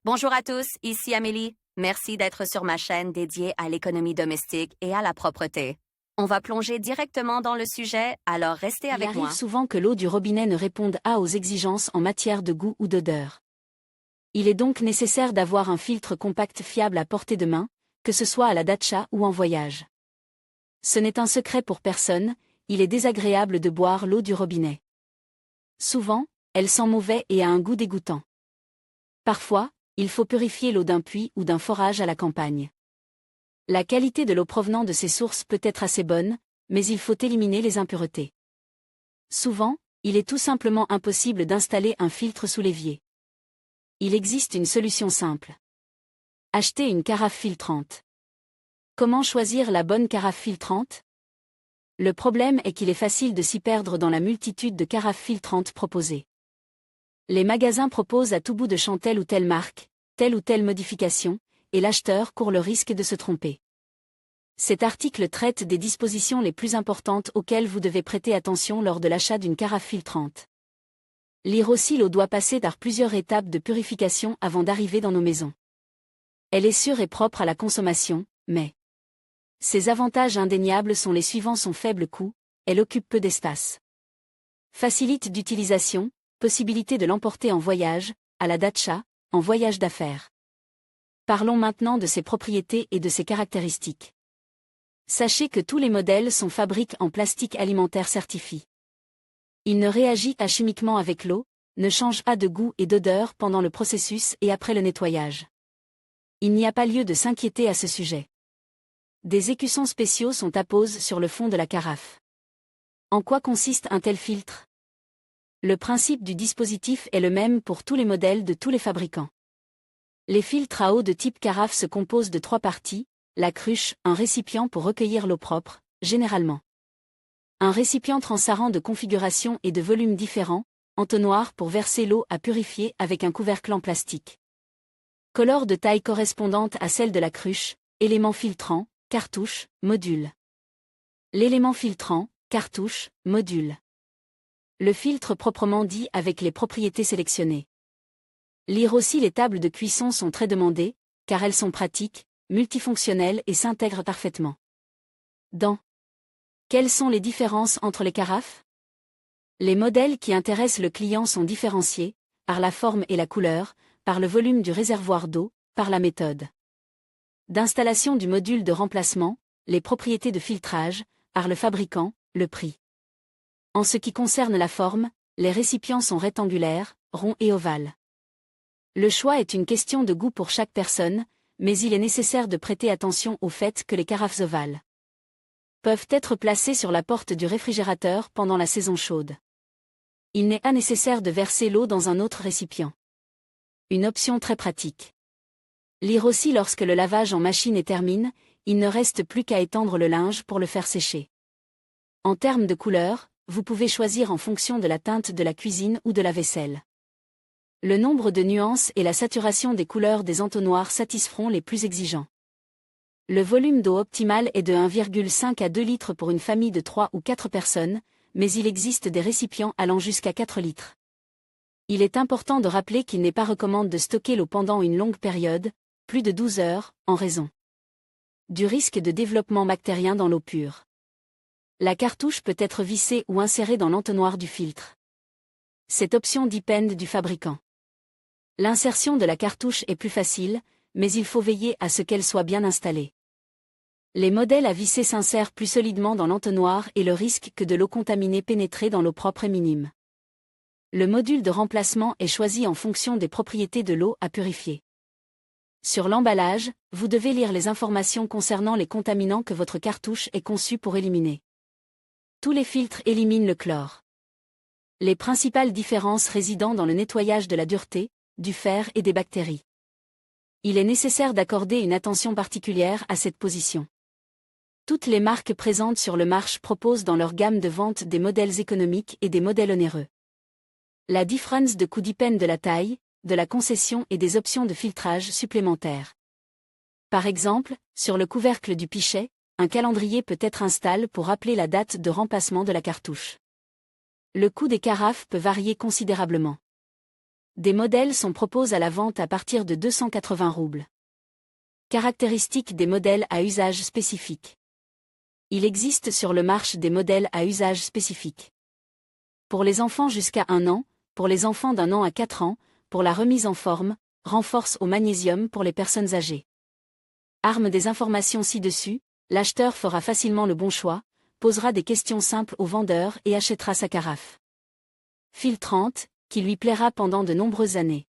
Bonjour à tous, ici Amélie. Merci d'être sur ma chaîne dédiée à l'économie domestique et à la propreté. On va plonger directement dans le sujet, alors restez Il avec arrive moi. souvent que l'eau du robinet ne réponde pas aux exigences en matière de goût ou d'odeur. Il est donc nécessaire d'avoir un filtre compact fiable à portée de main, que ce soit à la datcha ou en voyage. Ce n'est un secret pour personne, il est désagréable de boire l'eau du robinet. Souvent, elle sent mauvais et a un goût dégoûtant. Parfois, il faut purifier l'eau d'un puits ou d'un forage à la campagne. La qualité de l'eau provenant de ces sources peut être assez bonne, mais il faut éliminer les impuretés. Souvent, il est tout simplement impossible d'installer un filtre sous l'évier. Il existe une solution simple. Acheter une carafe filtrante. Comment choisir la bonne carafe filtrante? Le problème est qu'il est facile de s'y perdre dans la multitude de carafes filtrantes proposées. Les magasins proposent à tout bout de champ telle ou telle marque, telle ou telle modification, et l'acheteur court le risque de se tromper. Cet article traite des dispositions les plus importantes auxquelles vous devez prêter attention lors de l'achat d'une carafe filtrante. Lire aussi l'eau doit passer par plusieurs étapes de purification avant d'arriver dans nos maisons. Elle est sûre et propre à la consommation, mais ses avantages indéniables sont les suivants: son faible coût, elle occupe peu d'espace. Facilite d'utilisation, possibilité de l'emporter en voyage, à la datcha, en voyage d'affaires. Parlons maintenant de ses propriétés et de ses caractéristiques. Sachez que tous les modèles sont fabriqués en plastique alimentaire certifié. Il ne réagit pas chimiquement avec l'eau, ne change pas de goût et d'odeur pendant le processus et après le nettoyage. Il n'y a pas lieu de s'inquiéter à ce sujet. Des écussons spéciaux sont apposés sur le fond de la carafe. En quoi consiste un tel filtre? Le principe du dispositif est le même pour tous les modèles de tous les fabricants. Les filtres à eau de type carafe se composent de 3 parties: la cruche, un récipient pour recueillir l'eau propre, généralement. Un récipient transparent de configuration et de volume différents, entonnoir pour verser l'eau à purifier avec un couvercle en plastique. Colore de taille correspondante à celle de la cruche, élément filtrant, cartouche, module. L'élément filtrant, cartouche, module. Le filtre proprement dit avec les propriétés sélectionnées. Lire aussi les tables de cuisson sont très demandées, car elles sont pratiques, multifonctionnelles et s'intègrent parfaitement. Quelles sont les différences entre les carafes? Les modèles qui intéressent le client sont différenciés, par la forme et la couleur, par le volume du réservoir d'eau, par la méthode d'installation du module de remplacement, les propriétés de filtrage, par le fabricant, le prix. En ce qui concerne la forme, les récipients sont rectangulaires, ronds et ovales. Le choix est une question de goût pour chaque personne, mais il est nécessaire de prêter attention au fait que les carafes ovales peuvent être placées sur la porte du réfrigérateur pendant la saison chaude. Il n'est pas nécessaire de verser l'eau dans un autre récipient. Une option très pratique. Lire aussi lorsque le lavage en machine est terminé, il ne reste plus qu'à étendre le linge pour le faire sécher. En termes de couleur, vous pouvez choisir en fonction de la teinte de la cuisine ou de la vaisselle. Le nombre de nuances et la saturation des couleurs des entonnoirs satisferont les plus exigeants. Le volume d'eau optimal est de 1,5 à 2 litres pour une famille de 3 ou 4 personnes, mais il existe des récipients allant jusqu'à 4 litres. Il est important de rappeler qu'il n'est pas recommandé de stocker l'eau pendant une longue période, plus de 12 heures, en raison du risque de développement bactérien dans l'eau pure. La cartouche peut être vissée ou insérée dans l'entonnoir du filtre. Cette option dépend du fabricant. L'insertion de la cartouche est plus facile, mais il faut veiller à ce qu'elle soit bien installée. Les modèles à visser s'insèrent plus solidement dans l'entonnoir et le risque que de l'eau contaminée pénétrer dans l'eau propre est minime. Le module de remplacement est choisi en fonction des propriétés de l'eau à purifier. Sur l'emballage, vous devez lire les informations concernant les contaminants que votre cartouche est conçue pour éliminer. Tous les filtres éliminent le chlore. Les principales différences résidant dans le nettoyage de la dureté, du fer et des bactéries. Il est nécessaire d'accorder une attention particulière à cette position. Toutes les marques présentes sur le marché proposent dans leur gamme de vente des modèles économiques et des modèles onéreux. La différence de coût dépend de la taille, de la concession et des options de filtrage supplémentaires. Par exemple, sur le couvercle du pichet, un calendrier peut être installé pour rappeler la date de remplacement de la cartouche. Le coût des carafes peut varier considérablement. Des modèles sont proposés à la vente à partir de 280 roubles. Caractéristiques des modèles à usage spécifique. Il existe sur le marché des modèles à usage spécifique. Pour les enfants jusqu'à 1 an, pour les enfants d'1 an à 4 ans, pour la remise en forme, renforce au magnésium pour les personnes âgées. Arme des informations ci-dessus, l'acheteur fera facilement le bon choix, posera des questions simples au vendeur et achètera sa carafe filtrante, qui lui plaira pendant de nombreuses années.